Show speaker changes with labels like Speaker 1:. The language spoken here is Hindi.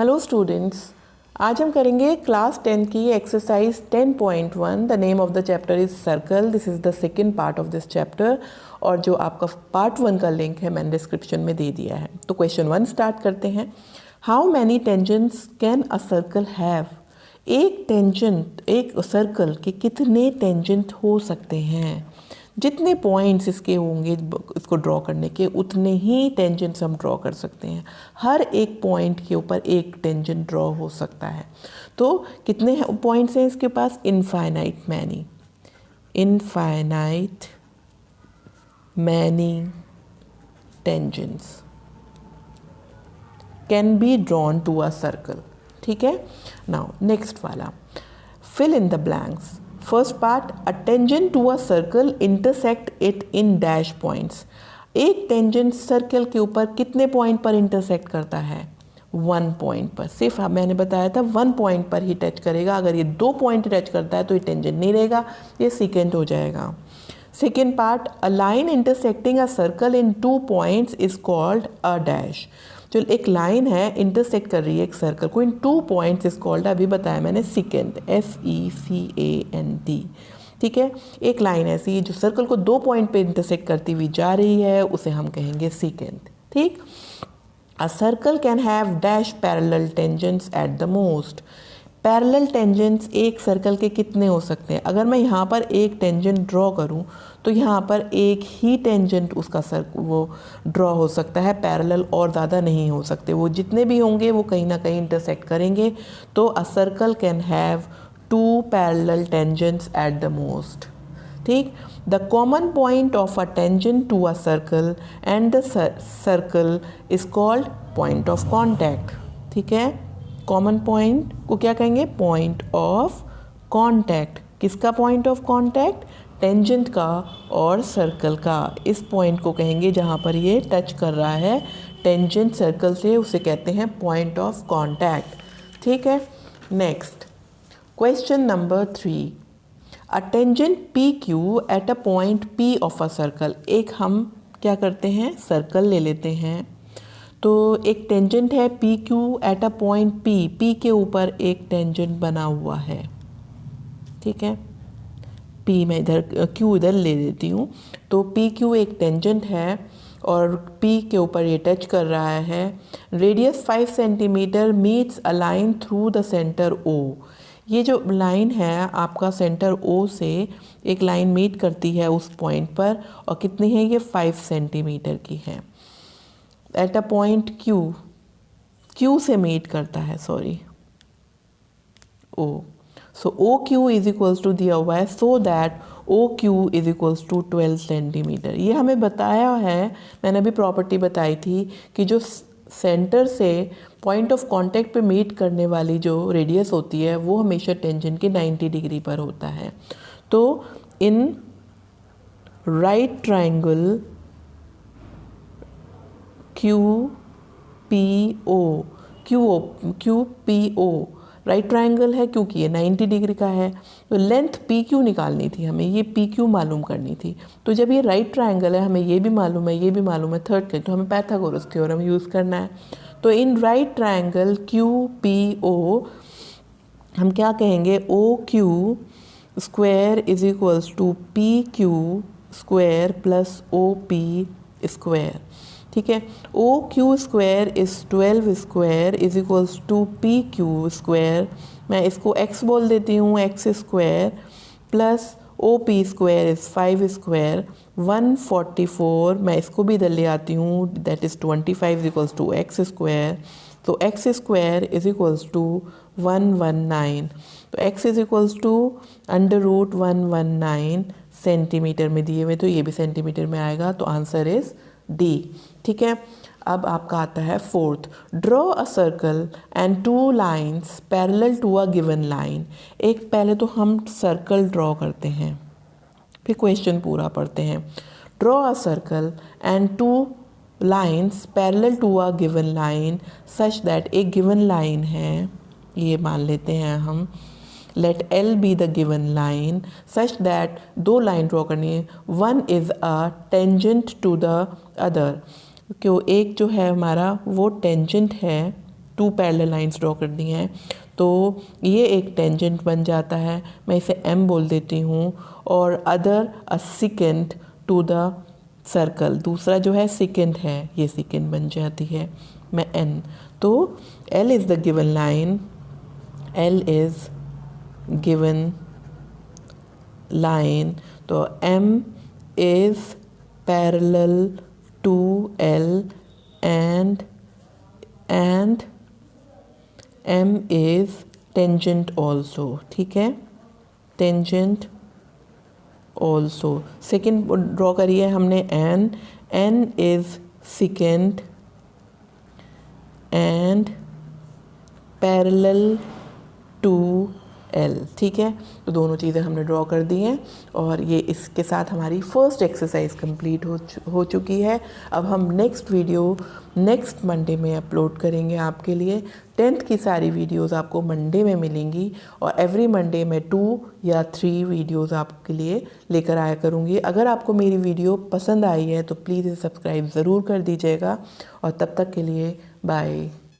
Speaker 1: हेलो स्टूडेंट्स, आज हम करेंगे क्लास 10 की exercise 10.1। The name of the chapter is circle. This is the second part of this chapter और जो आपका पार्ट 1 का लिंक है मैंने डिस्क्रिप्शन में दे दिया है। तो क्वेश्चन 1 स्टार्ट करते हैं। How many tangents can a circle have? एक टेंजेंट, एक सर्कल के कितने टेंजेंट हो सकते हैं? जितने पॉइंट्स इसके होंगे इसको ड्रॉ करने के, उतने ही टेंजेंट्स हम ड्रॉ कर सकते हैं। हर एक पॉइंट के ऊपर एक टेंजेंट ड्रॉ हो सकता है। तो कितने पॉइंट्स हैं इसके पास? Infinite many, infinite many tangents can be drawn to a circle. ठीक है, नाउ नेक्स्ट वाला, fill in the blanks. First part, a tangent to a circle intersect it in dash points. एक टेंजेंट सर्कल के ऊपर कितने पॉइंट पर इंटरसेक्ट करता है? 1 पॉइंट पर। सिर्फ मैंने बताया था 1 पॉइंट पर ही टच करेगा। अगर ये 2 पॉइंट टच करता है तो ये टेंजेंट नहीं रहेगा, ये सेकेंड हो जाएगा। Second part, a line intersecting a circle in 2 points is called a dash. जो एक लाइन है इंटरसेक्ट कर रही है एक सर्कल को इन 2 पॉइंट्स इज कॉल्ड, अभी बताया मैंने, सेकेंड, SECANT। ठीक है, एक लाइन ऐसी जो सर्कल को 2 पॉइंट पे इंटरसेक्ट करती हुई जा रही है उसे हम कहेंगे सेकेंड। ठीक, अ circle can have dash parallel tangents at the most. Parallel tangents एक सर्कल के कितने हो सकते हैं? अगर मैं यहाँ पर एक टेंजेंट ड्रॉ करूँ तो यहाँ पर एक ही टेंजेंट उसका वो ड्रॉ हो सकता है, पैरेलल और ज़्यादा नहीं हो सकते। वो जितने भी होंगे वो कहीं ना कहीं इंटरसेक्ट करेंगे। तो a circle can have 2 parallel tangents at the most. ठीक, the common point of a tangent to a circle and the circle is called point of contact. ठीक है, कॉमन पॉइंट को क्या कहेंगे? Point of contact. किसका पॉइंट ऑफ कॉन्टैक्ट? टेंजेंट का और सर्कल का। इस पॉइंट को कहेंगे जहाँ पर ये टच कर रहा है टेंजेंट सर्कल से, उसे कहते हैं पॉइंट ऑफ कॉन्टैक्ट। ठीक है, next question number 3, a tangent PQ eight a point P of a circle. एक हम क्या करते हैं, सर्कल ले लेते हैं। तो एक टेंजेंट है PQ eight a point P के ऊपर एक टेंजेंट बना हुआ है। ठीक है, P मैं इधर Q इधर ले देती हूँ। तो PQ एक टेंजेंट है और P के ऊपर ये टच कर रहा है। Radius 5 centimetre meets a line through the centre O। ये जो लाइन है आपका सेंटर O से एक लाइन मीट करती है उस पॉइंट पर, और कितनी है ये? 5 सेंटीमीटर की है। एट अ पॉइंट Q से मीट करता है, sorry, O। So OQ is equals to दिया हुआ है, so that OQ is equals to 12 centimetre. ये हमें बताया है, मैंने अभी प्रॉपर्टी बताई थी कि जो सेंटर से पॉइंट ऑफ कांटेक्ट पे मीट करने वाली जो रेडियस होती है वो हमेशा टेंजेंट के 90 डिग्री पर होता है। तो in right triangle QPO right triangle है क्योंकि ये 90 डिग्री का है। तो लेंथ PQ निकालनी थी हमें, ये PQ मालूम करनी थी। तो जब ये राइट ट्राइंगल है, हमें ये भी मालूम है, ये भी मालूम है, थर्ड के, तो हमें पाइथागोरस थ्योरम यूज़ करना है। तो इन राइट ट्राइंगल QPO हम क्या कहेंगे? OQ square is equals to PQ square plus OP square. ठीक है, OQ square is 12 square is equals to PQ square. मैं इसको x बोल देती हूँ, x square plus OP square is 5 square 144। मैं इसको भी इधर ले आती हूँ, that is 25 equals to x square. तो x square is equals to 119। तो x is equals to √119 centimetre में दिए हुए, तो ये भी सेंटीमीटर में आएगा। तो आंसर इज D। ठीक है, अब आपका आता है fourth, draw a circle and 2 lines parallel to a given line. एक पहले तो हम सर्कल ड्रॉ करते हैं, फिर क्वेश्चन पूरा पढ़ते हैं। Draw a circle and 2 lines parallel to a given line such that एक गिवन लाइन है, ये मान लेते हैं हम, let L be the given line such that 2 line draw करनी है, one is a tangent to the other. क्यों? एक जो है हमारा वो टेंजेंट है 2 पैरेलल लाइंस ड्रॉ कर दी हैं, तो ये एक टेंजेंट बन जाता है, मैं इसे m बोल देती हूँ, और other a secant to the circle, दूसरा जो है सेकेंड है, ये सेकेंड बन जाती है, मैं n, तो L is the given line, L is given line, तो m is parallel to L and m is tangent also, ठीक है, tangent also। सेकेंड ड्रॉ करिए हमने n is secant and parallel to L, ठीक है, तो दोनों चीज़ें हमने ड्रॉ कर दी हैं, और ये इसके साथ हमारी फर्स्ट एक्सरसाइज कंप्लीट हो चुकी है। अब हम नेक्स्ट वीडियो नेक्स्ट मंडे में अपलोड करेंगे आपके लिए। 10th की सारी वीडियोस आपको मंडे में मिलेंगी, और एवरी मंडे मैं 2 या 3 वीडियोस आपके लिए लेकर आया करूँगी। अगर आपको मेरी वीडियो पसंद आई है तो प्लीज़ इसे सब्सक्राइब ज़रूर कर दीजिएगा, और तब तक के लिए बाय।